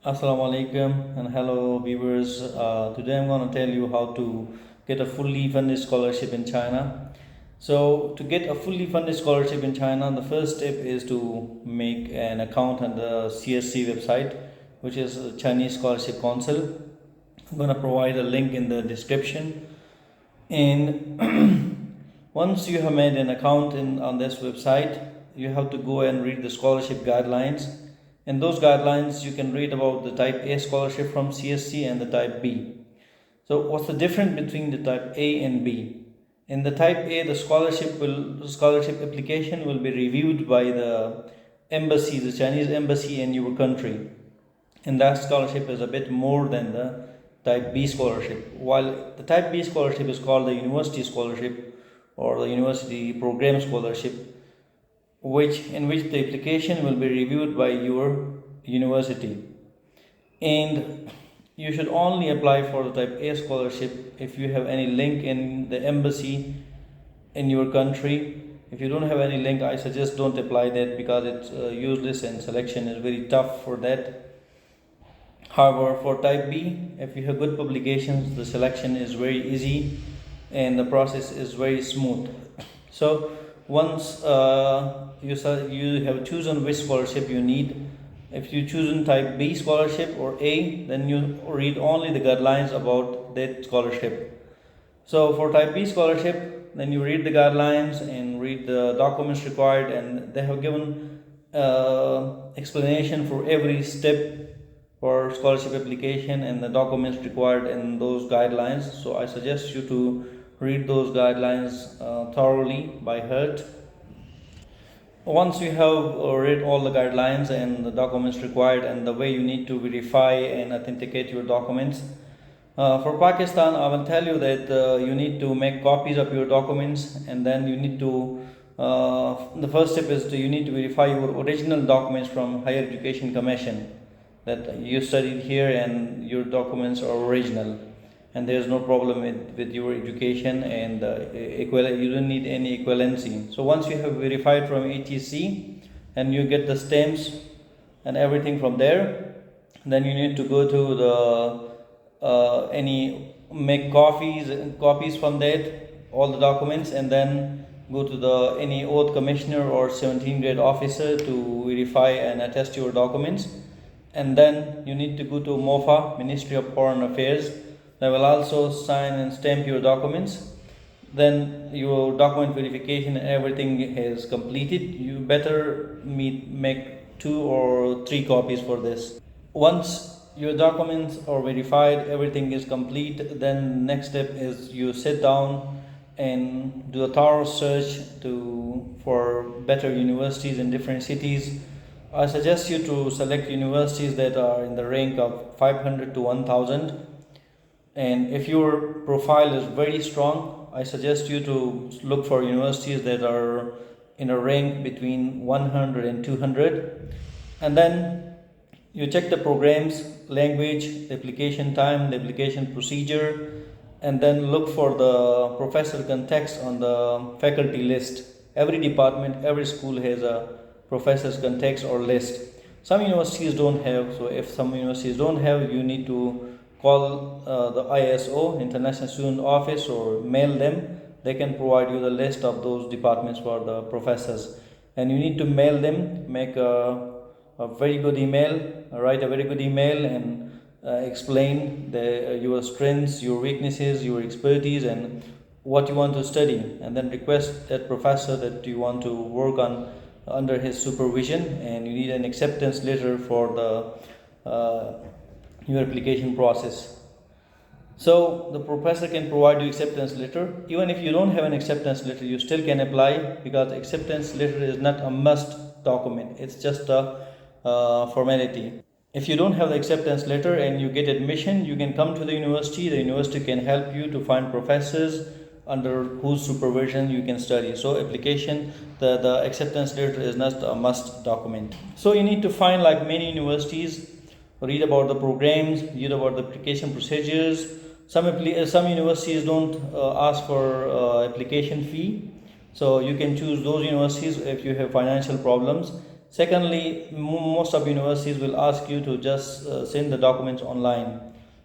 Assalamu alaikum and hello viewers. Today I'm going to tell you how to get a fully funded scholarship in China. So to get a fully funded scholarship in China, the first step is to make an account on the CSC website, which is Chinese Scholarship Council. I'm going to provide a link in the description. And once you have made an account on this website, you have to go and read the scholarship guidelines. In those guidelines, you can read about the type A scholarship from CSC and the type B. So what's the difference between the type A and B? In the type A, the scholarship application will be reviewed by the embassy, the Chinese embassy in your country. And that scholarship is a bit more than the type B scholarship. While the type B scholarship is called the university scholarship or the university program scholarship, in which the application will be reviewed by your university, and you should only apply for the type A scholarship if you have any link in the embassy in your country. If you don't have any link, I suggest don't apply that because it's useless and selection is very tough for that. However, for type B, if you have good publications, the selection is very easy and the process is very smooth. So once you have chosen which scholarship you need, if you choose type B scholarship or A, then you read only the guidelines about that scholarship. So for type B scholarship, then you read the guidelines and read the documents required, and they have given explanation for every step for scholarship application and the documents required in those guidelines. So I suggest you to read those guidelines thoroughly by heart. Once you have read all the guidelines and the documents required and the way you need to verify and authenticate your documents, for Pakistan, I will tell you that you need to make copies of your documents, and then you need to the first step is you need to verify your original documents from Higher Education Commission, that you studied here and your documents are original and there is no problem with your education, and you don't need any equivalency. So once you have verified from HEC and you get the stamps and everything from there, then you need to go to the make copies from that, all the documents, and then go to the any oath commissioner or 17th grade officer to verify and attest your documents. And then you need to go to MOFA, Ministry of Foreign Affairs. They will also sign and stamp your documents. Then your document verification and everything is completed. You better make 2 or 3 copies for this. Once your documents are verified, everything is complete, then next step is you sit down and do a thorough search for better universities in different cities. I suggest you to select universities that are in the rank of 500 to 1000. And if your profile is very strong, I suggest you to look for universities that are in a rank between 100 and 200. And then you check the programs, language, the application time, the application procedure, and then look for the professor context on the faculty list. Every department, every school has a professor's context or list. Some universities don't have, so if some universities don't have, you need to call the ISO, International Student Office, or mail them. They can provide you the list of those departments for the professors, and you need to mail them. Make a very good email, write a very good email, and explain your strengths, your weaknesses, your expertise, and what you want to study, and then request that professor that you want to work on under his supervision, and you need an acceptance letter for your application process. So the professor can provide you acceptance letter. Even if you don't have an acceptance letter, you still can apply, because acceptance letter is not a must document, it's just a formality. If you don't have the acceptance letter and you get admission, you can come to the university can help you to find professors under whose supervision you can study. So the acceptance letter is not a must document. So you need to find, like many universities, read about the programs, read about the application procedures. Some universities don't ask for application fee, so you can choose those universities if you have financial problems. Secondly, most of universities will ask you to just send the documents online,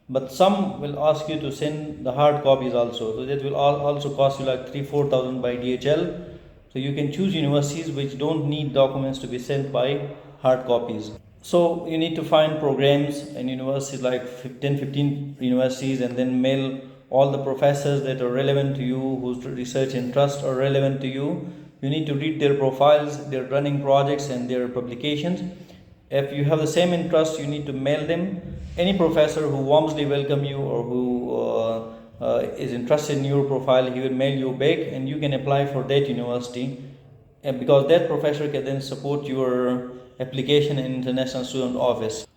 but some will ask you to send the hard copies also. So that will also cost you like 3-4 thousand by DHL. So you can choose universities which don't need documents to be sent by hard copies. So you need to find programs and universities like 10-15 universities, and then mail all the professors that are relevant to you, whose research interests are relevant to you. You need to read their profiles, their running projects, and their publications. If you have the same interest, you need to mail them. Any professor who warmly welcome you or who is interested in your profile, he will mail you back, and you can apply for that university, because that professor can then support your application in international student office.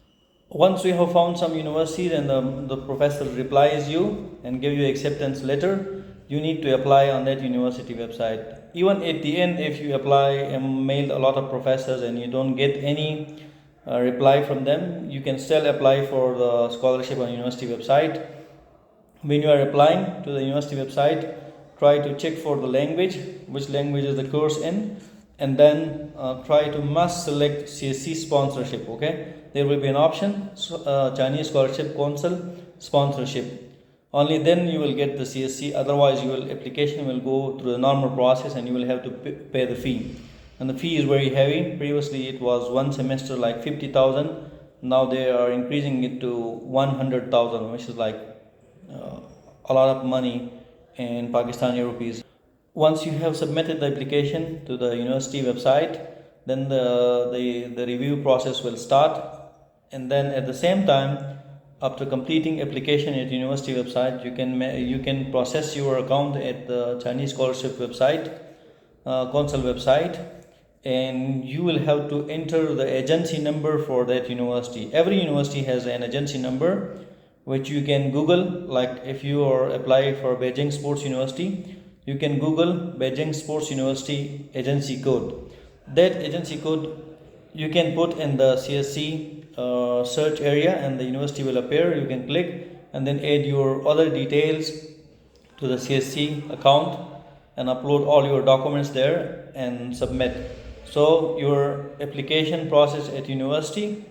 Once you have found some universities and the professor replies you and give you acceptance letter, you need to apply on that university website. Even at the end, if you apply and mail a lot of professors and you don't get any reply from them, you can still apply for the scholarship on university website. When you are applying to the university website, try to check for the language, which language is the course in, and then try to must select CSC sponsorship. Okay, there will be an option, Chinese Scholarship Council sponsorship. Only then you will get the CSC. Otherwise, your application will go through the normal process, and you will have to pay the fee. And the fee is very heavy. Previously, it was one semester like 50,000. Now they are increasing it to 100,000, which is like a lot of money in Pakistani rupees. Once you have submitted the application to the university website, then the review process will start, and then at the same time, after completing application at university website, you can process your account at the Chinese scholarship website, council website, and you will have to enter the agency number for that university. Every university has an agency number, which you can Google. Like if you are applying for Beijing Sports University, you can Google Beijing Sports University agency code. That agency code you can put in the CSC search area, and the university will appear. You can click and then add your other details to the CSC account and upload all your documents there and submit. So your application process at university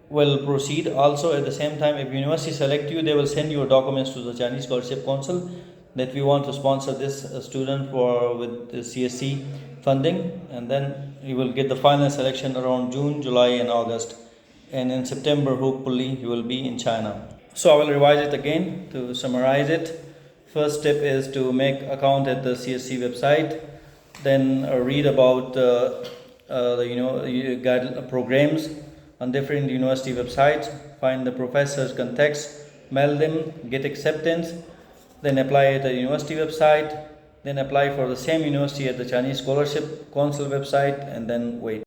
will proceed. Also at the same time, if university select you, they will send your documents to the Chinese Scholarship Council that we want to sponsor this student for with the CSC funding, and then you will get the final selection around June, July and August, and in September hopefully you will be in China. So I will revise it again to summarize it. First step is to make account at the CSC website, then read about programs on different university websites, find the professors' contacts, mail them, get acceptance, then apply at the university website, then apply for the same university at the Chinese Scholarship Council website, and then wait.